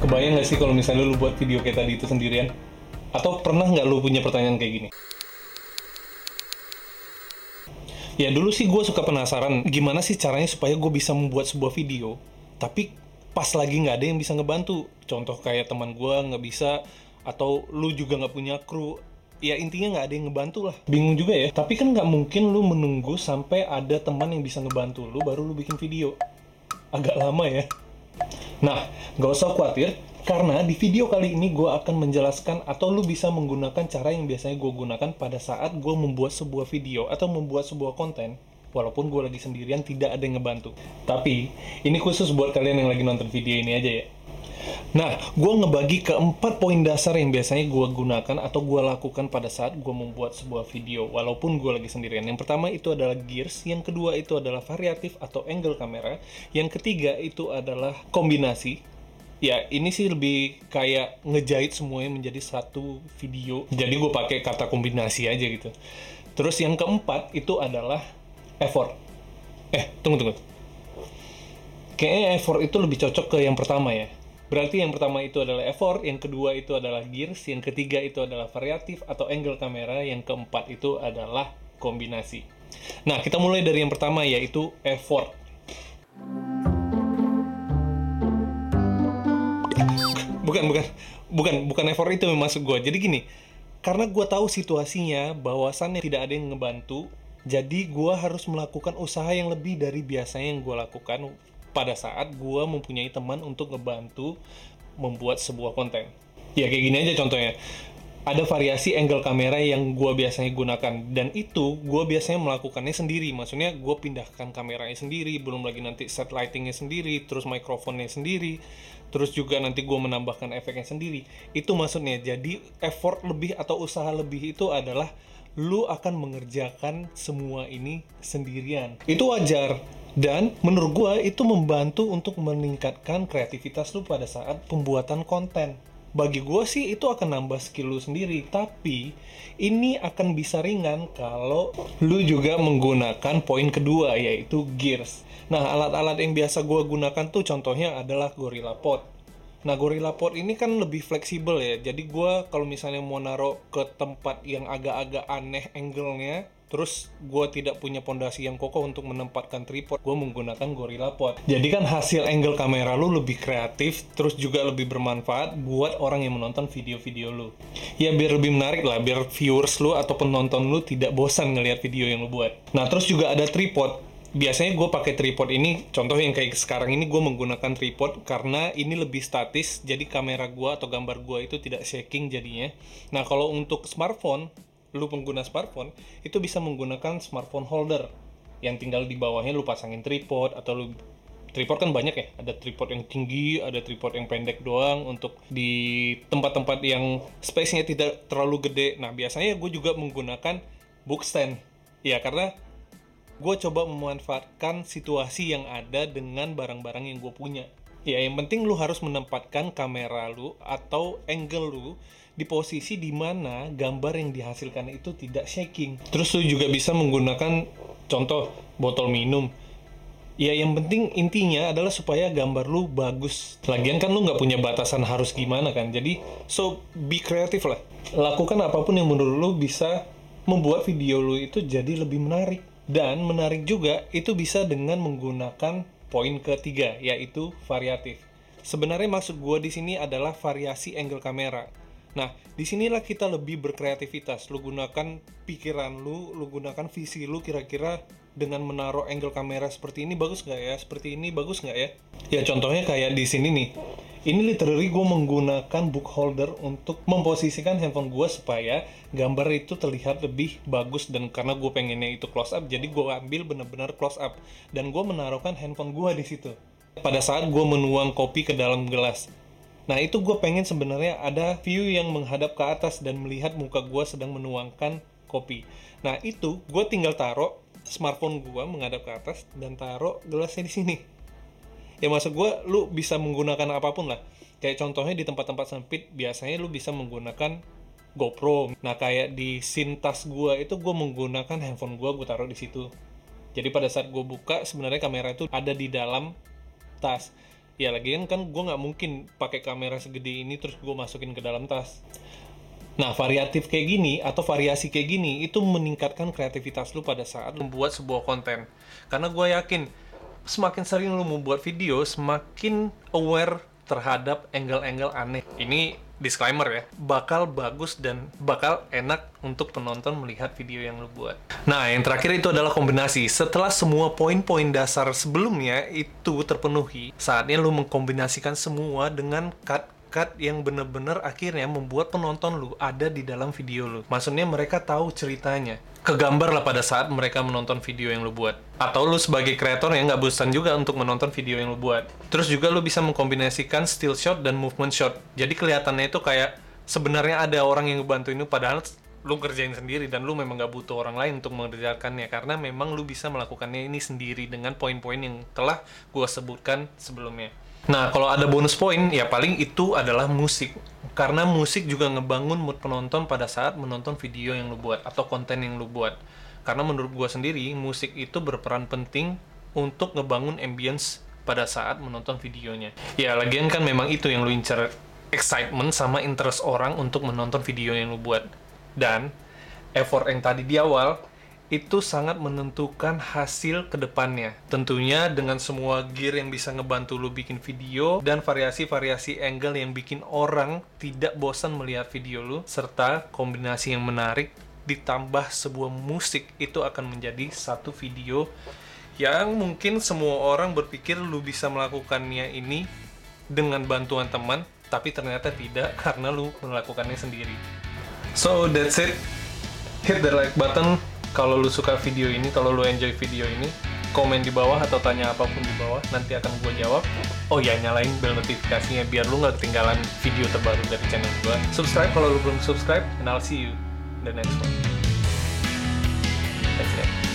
Kebayang nggak sih kalau misalnya lu buat video kayak tadi itu sendirian? Atau pernah nggak lu punya pertanyaan kayak gini? Ya dulu sih gue suka penasaran, gimana sih caranya supaya gue bisa membuat sebuah video, tapi pas lagi nggak ada yang bisa ngebantu. Contoh kayak teman gue nggak bisa, atau lu juga nggak punya kru. Ya intinya nggak ada yang ngebantu lah. Bingung juga ya, tapi kan nggak mungkin lu menunggu sampai ada teman yang bisa ngebantu lu, baru lu bikin video. Agak lama ya. Nah, nggak usah khawatir, karena di video kali ini gue akan menjelaskan atau lu bisa menggunakan cara yang biasanya gue gunakan pada saat gue membuat sebuah video atau membuat sebuah konten, walaupun gue lagi sendirian tidak ada yang ngebantu. Tapi, ini khusus buat kalian yang lagi nonton video ini aja ya. Nah, gue ngebagi ke 4 poin dasar yang biasanya gue gunakan atau gue lakukan pada saat gue membuat sebuah video, walaupun gue lagi sendirian. Yang pertama itu adalah gears, yang kedua itu adalah variatif atau angle kamera, yang ketiga itu adalah kombinasi. Ya, ini sih lebih kayak ngejahit semuanya menjadi satu video. Jadi gue pakai kata kombinasi aja gitu. Terus yang keempat itu adalah effort. Tunggu. Kayaknya effort itu lebih cocok ke yang pertama ya. Berarti yang pertama itu adalah effort, yang kedua itu adalah gears, yang ketiga itu adalah variatif atau angle kamera, yang keempat itu adalah kombinasi. Nah, kita mulai dari yang pertama yaitu effort. Bukan effort itu yang maksud gue. Jadi gini, karena gue tahu situasinya bahwasannya tidak ada yang ngebantu, jadi gue harus melakukan usaha yang lebih dari biasanya yang gue lakukan pada saat gue mempunyai teman untuk ngebantu membuat sebuah konten. Ya kayak gini aja contohnya. Ada variasi angle kamera yang gue biasanya gunakan, dan itu gue biasanya melakukannya sendiri. Maksudnya gue pindahkan kameranya sendiri, belum lagi nanti set lightingnya sendiri, terus mikrofonnya sendiri, terus juga nanti gue menambahkan efeknya sendiri. Itu maksudnya. Jadi effort lebih atau usaha lebih itu adalah lu akan mengerjakan semua ini sendirian. Itu wajar. Dan menurut gue itu membantu untuk meningkatkan kreativitas lu pada saat pembuatan konten. Bagi gue sih itu akan nambah skill lu sendiri, tapi ini akan bisa ringan kalau lu juga menggunakan poin kedua, yaitu gears. Nah, alat-alat yang biasa gue gunakan tuh contohnya adalah GorillaPod. Nah, GorillaPod ini kan lebih fleksibel ya, jadi gue kalau misalnya mau naruh ke tempat yang agak-agak aneh angle-nya, terus gue tidak punya pondasi yang kokoh untuk menempatkan tripod, gue menggunakan GorillaPod. Jadi kan hasil angle kamera lu lebih kreatif, terus juga lebih bermanfaat buat orang yang menonton video-video lu. Ya biar lebih menarik lah, biar viewers lu atau penonton lu tidak bosan ngelihat video yang lu buat. Nah terus juga ada tripod. Biasanya gue pakai tripod ini, contoh yang kayak sekarang ini gue menggunakan tripod karena ini lebih statis, jadi kamera gue atau gambar gue itu tidak shaking jadinya. Nah kalau untuk smartphone, lu pengguna smartphone itu bisa menggunakan smartphone holder yang tinggal di bawahnya lu pasangin tripod, atau lu tripod kan banyak ya, ada tripod yang tinggi, ada tripod yang pendek doang untuk di tempat-tempat yang space-nya tidak terlalu gede. Nah biasanya gue juga menggunakan book stand ya, karena gue coba memanfaatkan situasi yang ada dengan barang-barang yang gue punya. Ya yang penting lu harus menempatkan kamera lu atau angle lu di posisi dimana gambar yang dihasilkan itu tidak shaking. Terus lu juga bisa menggunakan contoh botol minum. Ya yang penting intinya adalah supaya gambar lu bagus. Lagian kan lu nggak punya batasan harus gimana kan. Jadi so be kreatif lah. Lakukan apapun yang menurut lu bisa membuat video lu itu jadi lebih menarik. Dan menarik juga itu bisa dengan menggunakan poin ketiga, yaitu variatif. Sebenarnya maksud gue di sini adalah variasi angle kamera. Nah, disinilah kita lebih berkreativitas. Lu gunakan pikiran lu gunakan visi lu, kira-kira dengan menaruh angle kamera seperti ini bagus nggak ya? Seperti ini bagus nggak ya? Ya contohnya kayak di sini nih. Ini literally gue menggunakan book holder untuk memposisikan handphone gue supaya gambar itu terlihat lebih bagus, dan karena gue pengennya itu close up, jadi gue ambil benar-benar close up dan gue menaruhkan handphone gue di situ pada saat gue menuang kopi ke dalam gelas. Nah itu gue pengen sebenarnya ada view yang menghadap ke atas dan melihat muka gue sedang menuangkan kopi. Nah itu gue tinggal taruh smartphone gue menghadap ke atas dan taruh gelasnya di sini. Ya maksud gue lu bisa menggunakan apapun lah. Kayak contohnya di tempat-tempat sempit biasanya lu bisa menggunakan GoPro. Nah kayak di scene tas gue itu gue menggunakan handphone gue taruh di situ. Jadi pada saat gue buka sebenarnya kamera itu ada di dalam tas. Ya lagian kan gue nggak mungkin pakai kamera segede ini terus gue masukin ke dalam tas. Nah, variatif kayak gini atau variasi kayak gini itu meningkatkan kreativitas lu pada saat lu membuat sebuah konten. Karena gue yakin semakin sering lu membuat video, semakin aware terhadap angle-angle aneh. Ini disclaimer ya, bakal bagus dan bakal enak untuk penonton melihat video yang lu buat. Nah, yang terakhir itu adalah kombinasi. Setelah semua poin-poin dasar sebelumnya itu terpenuhi, saatnya lu mengkombinasikan semua dengan cut yang bener-bener akhirnya membuat penonton lu ada di dalam video lu. Maksudnya mereka tahu ceritanya. Kegambar lah pada saat mereka menonton video yang lu buat. Atau lu sebagai kreator yang nggak bosan juga untuk menonton video yang lu buat. Terus juga lu bisa mengkombinasikan still shot dan movement shot. Jadi kelihatannya itu kayak sebenarnya ada orang yang ngebantuin lu, padahal lu kerjain sendiri dan lu memang nggak butuh orang lain untuk mengerjakannya, karena memang lu bisa melakukannya ini sendiri dengan poin-poin yang telah gua sebutkan sebelumnya. Nah, kalau ada bonus poin, ya paling itu adalah musik. Karena musik juga ngebangun mood penonton pada saat menonton video yang lu buat, atau konten yang lu buat. Karena menurut gua sendiri, musik itu berperan penting untuk ngebangun ambience pada saat menonton videonya. Ya, lagian kan memang itu yang lu incar, excitement sama interest orang untuk menonton video yang lu buat. Dan, effort yang tadi di awal, itu sangat menentukan hasil kedepannya. Tentunya dengan semua gear yang bisa ngebantu lu bikin video dan variasi-variasi angle yang bikin orang tidak bosan melihat video lu, serta kombinasi yang menarik ditambah sebuah musik, itu akan menjadi satu video yang mungkin semua orang berpikir lu bisa melakukannya ini dengan bantuan teman, tapi ternyata tidak karena lu melakukannya sendiri. So that's it. Hit the like button kalau lu suka video ini, kalau lu enjoy video ini. Komen di bawah atau tanya apapun di bawah, nanti akan gue jawab. Oh ya, nyalain bel notifikasinya biar lu nggak ketinggalan video terbaru dari channel gue. Subscribe kalau lu belum subscribe, and I'll see you in the next one. That's it.